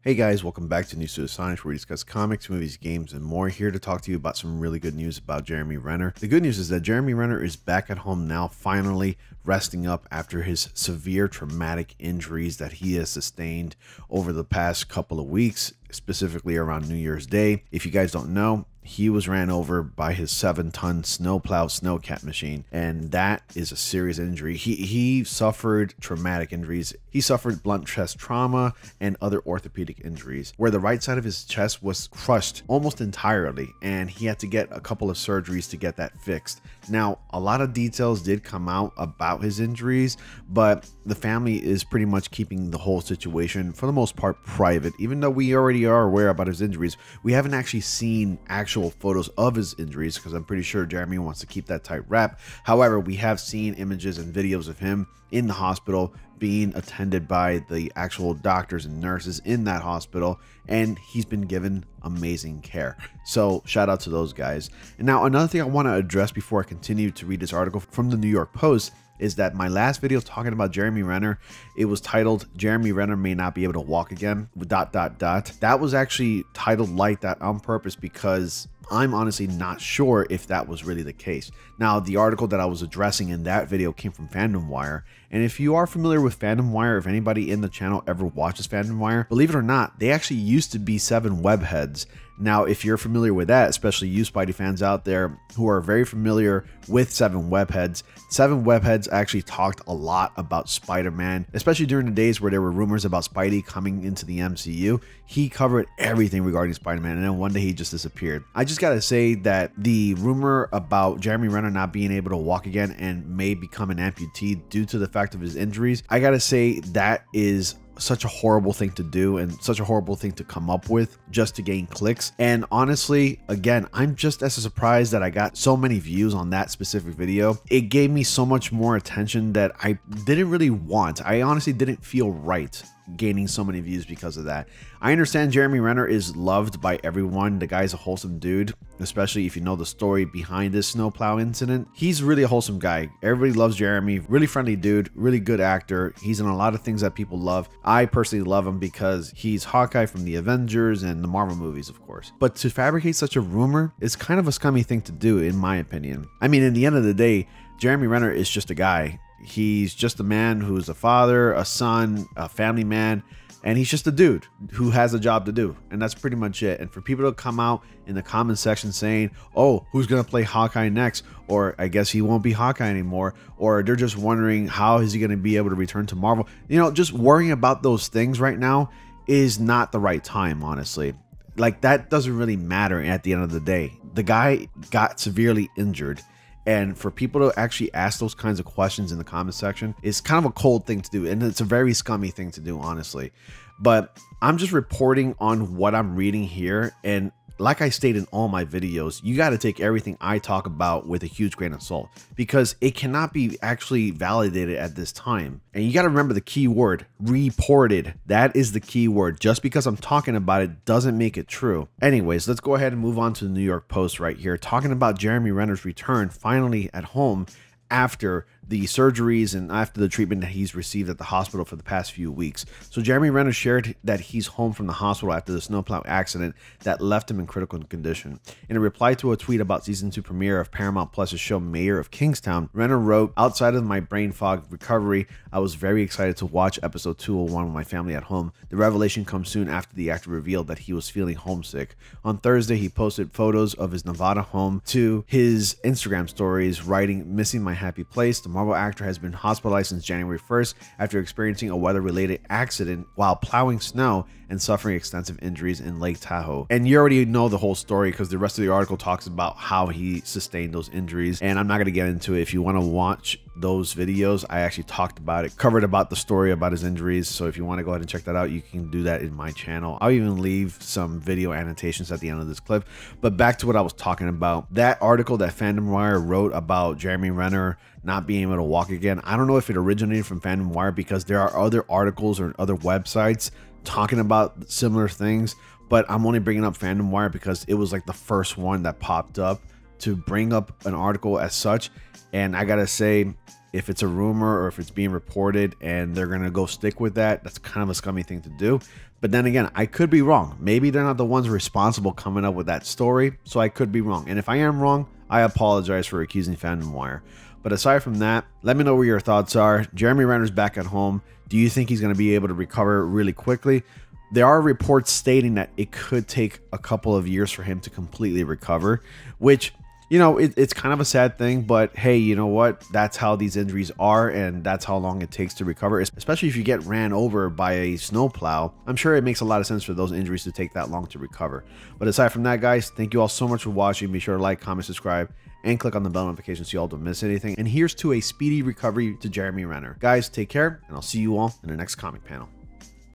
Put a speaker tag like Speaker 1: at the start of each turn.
Speaker 1: Hey guys, welcome back to News to the Sonics, where we discuss comics, movies, games, and more. Here to talk to you about some really good news about Jeremy Renner. The good news is that Jeremy Renner is back at home now, finally resting up after his severe traumatic injuries that he has sustained over the past couple of weeks, specifically around New Year's Day. If you guys don't know, he was ran over by his 7-ton snowplow snowcat machine, and that is a serious injury. He suffered traumatic injuries. He suffered blunt chest trauma and other orthopedic injuries, where the right side of his chest was crushed almost entirely, and he had to get a couple of surgeries to get that fixed. Now, a lot of details did come out about his injuries, but the family is pretty much keeping the whole situation, for the most part, private. Even though we already are aware about his injuries, we haven't actually seen actual photos of his injuries, because I'm pretty sure Jeremy wants to keep that tight wrap. However, we have seen images and videos of him in the hospital being attended by the actual doctors and nurses in that hospital, and he's been given amazing care. So shout out to those guys. And now another thing I want to address before I continue to read this article from the New York Post is that my last video talking about Jeremy Renner, it was titled "Jeremy Renner may not be able to walk again, ... That was actually titled like that on purpose because I'm honestly not sure if that was really the case. Now, the article that I was addressing in that video came from Fandom Wire, and if you are familiar with Fandom Wire, if anybody in the channel ever watches Fandom Wire, believe it or not, they actually used to be 7 webheads. Now, if you're familiar with that, especially you Spidey fans out there who are very familiar with 7 webheads, 7 webheads actually talked a lot about Spider-Man, especially during the days where there were rumors about Spidey coming into the MCU. He covered everything regarding Spider-Man, and then one day he just disappeared. I just gotta say that the rumor about Jeremy Renner not being able to walk again and may become an amputee due to the fact of his injuries, I gotta say that is such a horrible thing to do and such a horrible thing to come up with just to gain clicks. And honestly, again, I'm just as surprised that I got so many views on that specific video. It gave me so much more attention that I didn't really want. I honestly didn't feel right gaining so many views because of that. I understand Jeremy Renner is loved by everyone. The guy's a wholesome dude, especially if you know the story behind this snowplow incident. He's really a wholesome guy. Everybody loves Jeremy. Really friendly dude, really good actor. He's in a lot of things that people love. I personally love him because he's Hawkeye from the Avengers and the Marvel movies, of course. But to fabricate such a rumor is kind of a scummy thing to do, in my opinion. I mean, in the end of the day, Jeremy Renner is just a guy. He's just a man who's a father, a son, a family man, and he's just a dude who has a job to do. And that's pretty much it. And for people to come out in the comment section saying, oh, who's going to play Hawkeye next? Or I guess he won't be Hawkeye anymore. Or they're just wondering, how is he going to be able to return to Marvel? You know, just worrying about those things right now is not the right time, honestly. Like, that doesn't really matter at the end of the day. The guy got severely injured. And for people to actually ask those kinds of questions in the comment section is kind of a cold thing to do. And it's a very scummy thing to do, honestly. But I'm just reporting on what I'm reading here. And like I state in all my videos, you got to take everything I talk about with a huge grain of salt, because it cannot be actually validated at this time. And you got to remember the key word, reported. That is the key word. Just because I'm talking about it doesn't make it true. Anyways, let's go ahead and move on to the New York Post right here, talking about Jeremy Renner's return finally at home after the surgeries and after the treatment that he's received at the hospital for the past few weeks. So Jeremy Renner shared that he's home from the hospital after the snowplow accident that left him in critical condition. In a reply to a tweet about season 2 premiere of Paramount Plus's show Mayor of Kingstown, Renner wrote, "Outside of my brain fog recovery, I was very excited to watch episode 201 with my family at home. The revelation comes soon after the actor revealed that he was feeling homesick. On Thursday, he posted photos of his Nevada home to his Instagram stories, writing, 'Missing my happy place.' The Marvel actor has been hospitalized since January 1st after experiencing a weather-related accident while plowing snow and suffering extensive injuries in Lake Tahoe." And you already know the whole story because the rest of the article talks about how he sustained those injuries, and I'm not going to get into it. If you want to watch those videos, I actually talked about it, covered about the story about his injuries. So if you want to go ahead and check that out, you can do that in my channel. I'll even leave some video annotations at the end of this clip. But back to what I was talking about, that article that Fandom Wire wrote about Jeremy Renner not being able to walk again, I don't know if it originated from Fandom Wire, because there are other articles or other websites talking about similar things, but I'm only bringing up Fandom Wire because it was like the first one that popped up to bring up an article as such. And I gotta say, if it's a rumor or if it's being reported and they're gonna go stick with that, that's kind of a scummy thing to do. But then again, I could be wrong. Maybe they're not the ones responsible coming up with that story, so I could be wrong. And if I am wrong, I apologize for accusing Fandom Wire. But aside from that, let me know what your thoughts are. Jeremy Renner's back at home. Do you think he's going to be able to recover really quickly? There are reports stating that it could take a couple of years for him to completely recover, which, you know, it's kind of a sad thing, but hey, you know what? That's how these injuries are, and that's how long it takes to recover, especially if you get ran over by a snowplow. I'm sure it makes a lot of sense for those injuries to take that long to recover. But aside from that, guys, thank you all so much for watching. Be sure to like, comment, subscribe, and click on the bell notification so you all don't miss anything. And here's to a speedy recovery to Jeremy Renner. Guys, take care, and I'll see you all in the next comic panel.